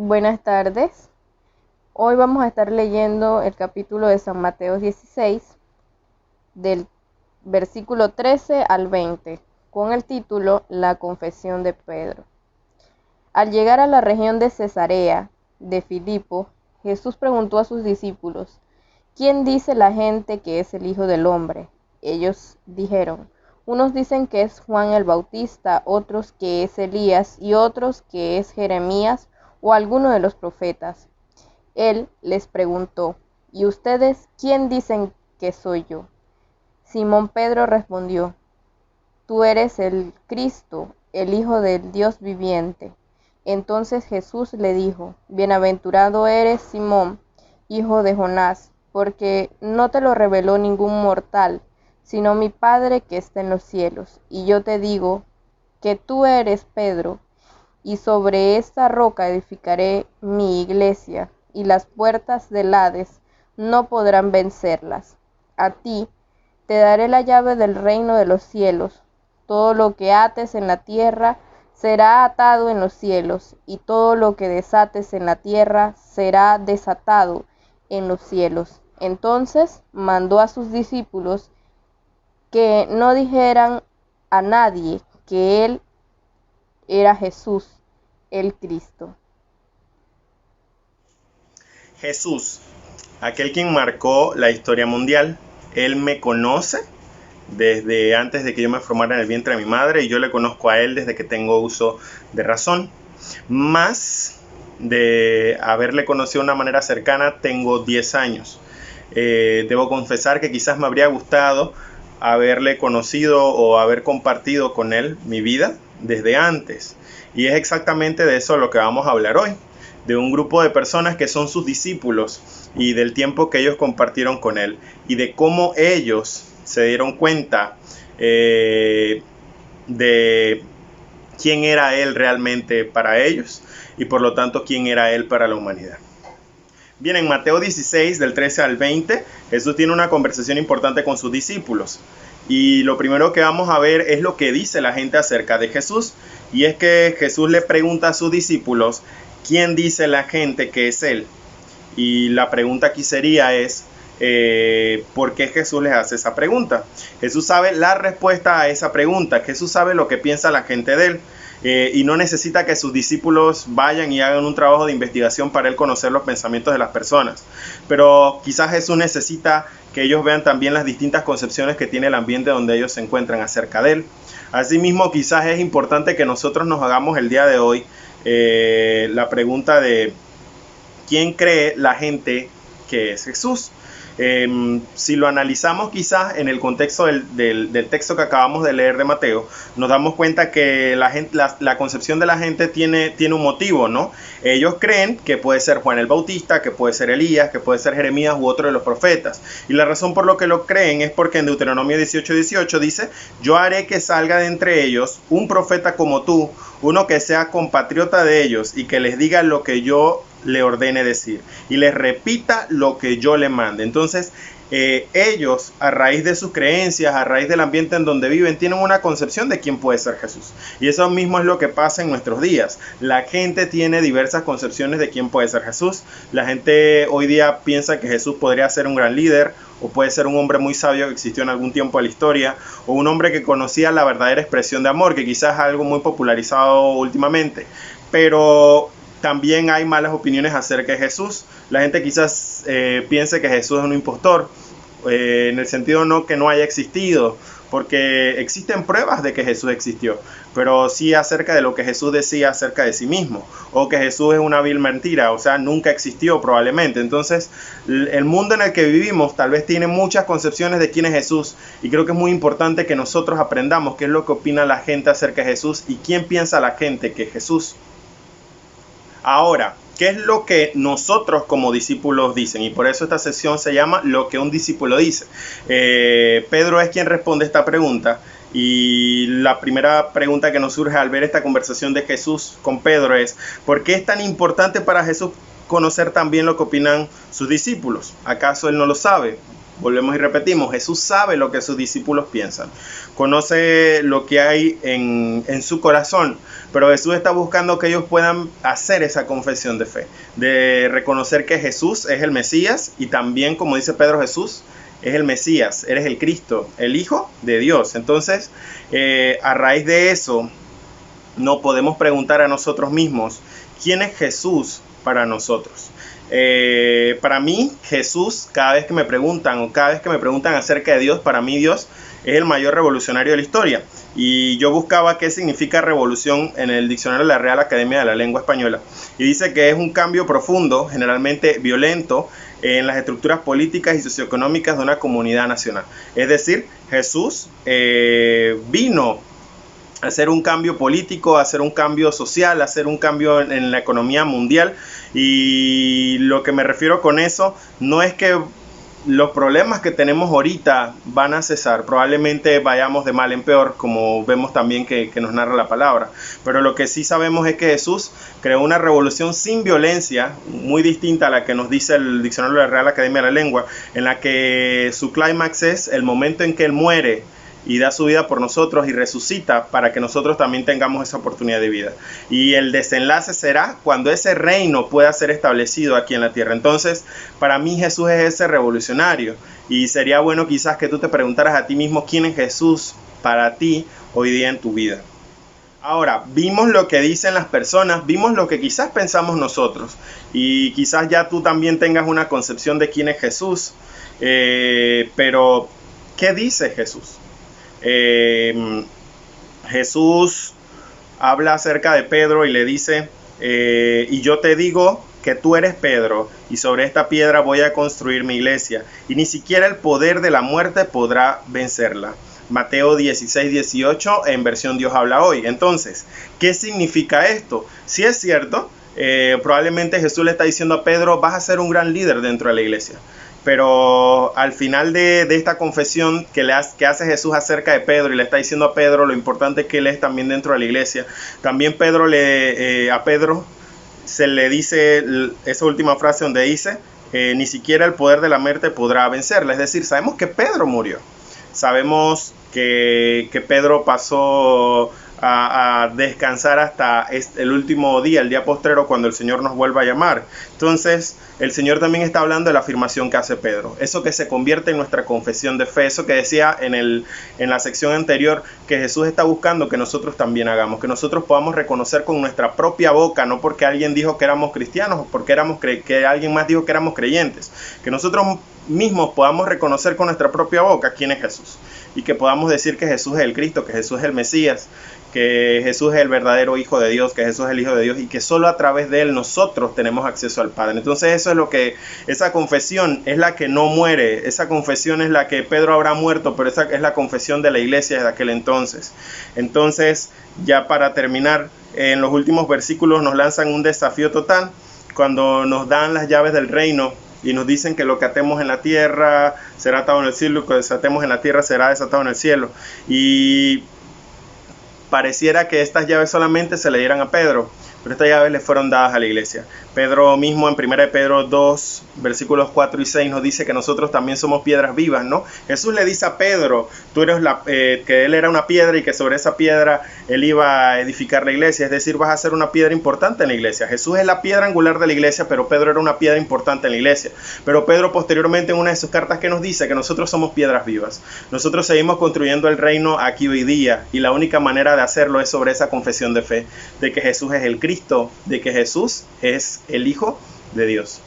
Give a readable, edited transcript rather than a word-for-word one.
Buenas tardes. Hoy vamos a estar leyendo el capítulo de San Mateo 16, del versículo 13 al 20, con el título La confesión de Pedro. Al llegar a la región de Cesarea de Filipo, Jesús preguntó a sus discípulos: ¿Quién dice la gente que es el Hijo del Hombre? Ellos dijeron: unos dicen que es Juan el Bautista, otros que es Elías y otros que es Jeremías o alguno de los profetas. Él les preguntó: ¿y ustedes quién dicen que soy yo? Simón Pedro respondió: tú eres el Cristo, el Hijo del Dios viviente. Entonces Jesús le dijo: bienaventurado eres, Simón, hijo de Jonás, porque no te lo reveló ningún mortal, sino mi Padre que está en los cielos. Y yo te digo que tú eres Pedro, y sobre esta roca edificaré mi iglesia, y las puertas del Hades no podrán vencerlas. A ti te daré la llave del reino de los cielos. Todo lo que ates en la tierra será atado en los cielos, y todo lo que desates en la tierra será desatado en los cielos. Entonces mandó a sus discípulos que no dijeran a nadie que él era Jesús, el Cristo. Jesús, aquel quien marcó la historia mundial. Él me conoce desde antes de que yo me formara en el vientre de mi madre, y yo le conozco a él desde que tengo uso de razón. Más de haberle conocido de una manera cercana, tengo 10 años. Debo confesar que quizás me habría gustado haberle conocido o haber compartido con él mi vida desde antes. Y es exactamente de eso lo que vamos a hablar hoy, de un grupo de personas que son sus discípulos y del tiempo que ellos compartieron con él y de cómo ellos se dieron cuenta de quién era él realmente para ellos y por lo tanto quién era él para la humanidad. Bien, en Mateo 16, del 13 al 20, Jesús tiene una conversación importante con sus discípulos. Y lo primero que vamos a ver es lo que dice la gente acerca de Jesús. Y es que Jesús le pregunta a sus discípulos: ¿quién dice la gente que es él? Y la pregunta aquí sería ¿por qué Jesús les hace esa pregunta? Jesús sabe la respuesta a esa pregunta. Jesús sabe lo que piensa la gente de él. Y no necesita que sus discípulos vayan y hagan un trabajo de investigación para él conocer los pensamientos de las personas. Pero quizás Jesús necesita que ellos vean también las distintas concepciones que tiene el ambiente donde ellos se encuentran acerca de él. Asimismo, quizás es importante que nosotros nos hagamos el día de hoy la pregunta de ¿quién cree la gente que es Jesús? Si lo analizamos quizás en el contexto del texto que acabamos de leer de Mateo, nos damos cuenta que la concepción de la gente tiene un motivo, ¿no? Ellos creen que puede ser Juan el Bautista, que puede ser Elías, que puede ser Jeremías u otro de los profetas. Y la razón por lo que lo creen es porque en Deuteronomio 18:18 dice: yo haré que salga de entre ellos un profeta como tú, uno que sea compatriota de ellos y que les diga lo que yo le ordene decir y les repita lo que yo le mande. Entonces ellos, a raíz de sus creencias, a raíz del ambiente en donde viven, tienen una concepción de quién puede ser Jesús. Y eso mismo es lo que pasa en nuestros días. La gente tiene diversas concepciones de quién puede ser Jesús. La gente hoy día piensa que Jesús podría ser un gran líder, o puede ser un hombre muy sabio que existió en algún tiempo de la historia, o un hombre que conocía la verdadera expresión de amor, que quizás es algo muy popularizado últimamente. Pero también hay malas opiniones acerca de Jesús. La gente quizás piense que Jesús es un impostor, en el sentido no que no haya existido, porque existen pruebas de que Jesús existió, pero sí acerca de lo que Jesús decía acerca de sí mismo, o que Jesús es una vil mentira, o sea, nunca existió probablemente. Entonces, el mundo en el que vivimos tal vez tiene muchas concepciones de quién es Jesús, y creo que es muy importante que nosotros aprendamos qué es lo que opina la gente acerca de Jesús y quién piensa la gente que es Jesús. Ahora, ¿qué es lo que nosotros como discípulos dicen? Y por eso esta sección se llama Lo que un discípulo dice. Pedro es quien responde esta pregunta. Y la primera pregunta que nos surge al ver esta conversación de Jesús con Pedro es: ¿por qué es tan importante para Jesús conocer también lo que opinan sus discípulos? ¿Acaso él no lo sabe? volvemos y repetimos, Jesús sabe lo que sus discípulos piensan, conoce lo que hay en su corazón, pero Jesús está buscando que ellos puedan hacer esa confesión de fe, de reconocer que Jesús es el Mesías y también, como dice Pedro, Jesús es el Mesías, eres el Cristo, el Hijo de Dios. Entonces, a raíz de eso, no podemos preguntar a nosotros mismos, ¿quién es Jesús para nosotros? Para mí, Jesús, cada vez que me preguntan acerca de Dios, para mí Dios es el mayor revolucionario de la historia. Y yo buscaba qué significa revolución en el diccionario de la Real Academia de la Lengua Española. Y dice que es un cambio profundo, generalmente violento, en las estructuras políticas y socioeconómicas de una comunidad nacional. Es decir, Jesús vino a hacer un cambio político, a hacer un cambio social, a hacer un cambio en la economía mundial. Y lo que me refiero con eso no es que los problemas que tenemos ahorita van a cesar, probablemente vayamos de mal en peor, como vemos también que nos narra la palabra, pero lo que sí sabemos es que Jesús creó una revolución sin violencia, muy distinta a la que nos dice el diccionario de la Real Academia de la Lengua, en la que su clímax es el momento en que Él muere y da su vida por nosotros y resucita para que nosotros también tengamos esa oportunidad de vida. Y el desenlace será cuando ese reino pueda ser establecido aquí en la tierra. Entonces, para mí Jesús es ese revolucionario. Y sería bueno quizás que tú te preguntaras a ti mismo quién es Jesús para ti hoy día en tu vida. Ahora, vimos lo que dicen las personas, vimos lo que quizás pensamos nosotros. Y quizás ya tú también tengas una concepción de quién es Jesús. Pero, ¿qué dice Jesús? Jesús habla acerca de Pedro y le dice, y yo te digo que tú eres Pedro, y sobre esta piedra voy a construir mi iglesia, y ni siquiera el poder de la muerte podrá vencerla. Mateo 16:18 en versión Dios habla hoy. Entonces, ¿qué significa esto? Si es cierto, probablemente Jesús le está diciendo a Pedro, vas a ser un gran líder dentro de la iglesia. Pero al final de esta confesión que hace Jesús acerca de Pedro y le está diciendo a Pedro lo importante que él es también dentro de la iglesia, también a Pedro se le dice esa última frase donde dice, ni siquiera el poder de la muerte podrá vencerla. Es decir, sabemos que Pedro murió, sabemos que Pedro pasó a descansar hasta el último día, el día postrero, cuando el Señor nos vuelva a llamar. Entonces, el Señor también está hablando de la afirmación que hace Pedro, eso que se convierte en nuestra confesión de fe, eso que decía en la sección anterior, que Jesús está buscando que nosotros también hagamos, que nosotros podamos reconocer con nuestra propia boca, no porque alguien dijo que éramos cristianos o porque que alguien más dijo que éramos creyentes, que nosotros mismos podamos reconocer con nuestra propia boca quién es Jesús y que podamos decir que Jesús es el Cristo, que Jesús es el Mesías, que Jesús es el verdadero Hijo de Dios, que Jesús es el Hijo de Dios y que solo a través de Él nosotros tenemos acceso al Padre. Entonces eso es lo que, esa confesión es la que no muere, esa confesión es la que Pedro habrá muerto, pero esa es la confesión de la iglesia desde aquel entonces. Entonces, ya para terminar, en los últimos versículos nos lanzan un desafío total, cuando nos dan las llaves del reino y nos dicen que lo que atemos en la tierra será atado en el cielo, y lo que desatemos en la tierra será desatado en el cielo. Y pareciera que estas llaves solamente se le dieran a Pedro, pero estas llaves le fueron dadas a la iglesia. Pedro mismo en 1 Pedro 2, versículos 4 y 6 nos dice que nosotros también somos piedras vivas, ¿no? Jesús le dice a Pedro, tú eres que él era una piedra y que sobre esa piedra él iba a edificar la iglesia, es decir, vas a ser una piedra importante en la iglesia. Jesús es la piedra angular de la iglesia, pero Pedro era una piedra importante en la iglesia. Pero Pedro posteriormente en una de sus cartas que nos dice que nosotros somos piedras vivas. Nosotros seguimos construyendo el reino aquí hoy día y la única manera de hacerlo es sobre esa confesión de fe, de que Jesús es el Cristo, de que Jesús es el Hijo de Dios.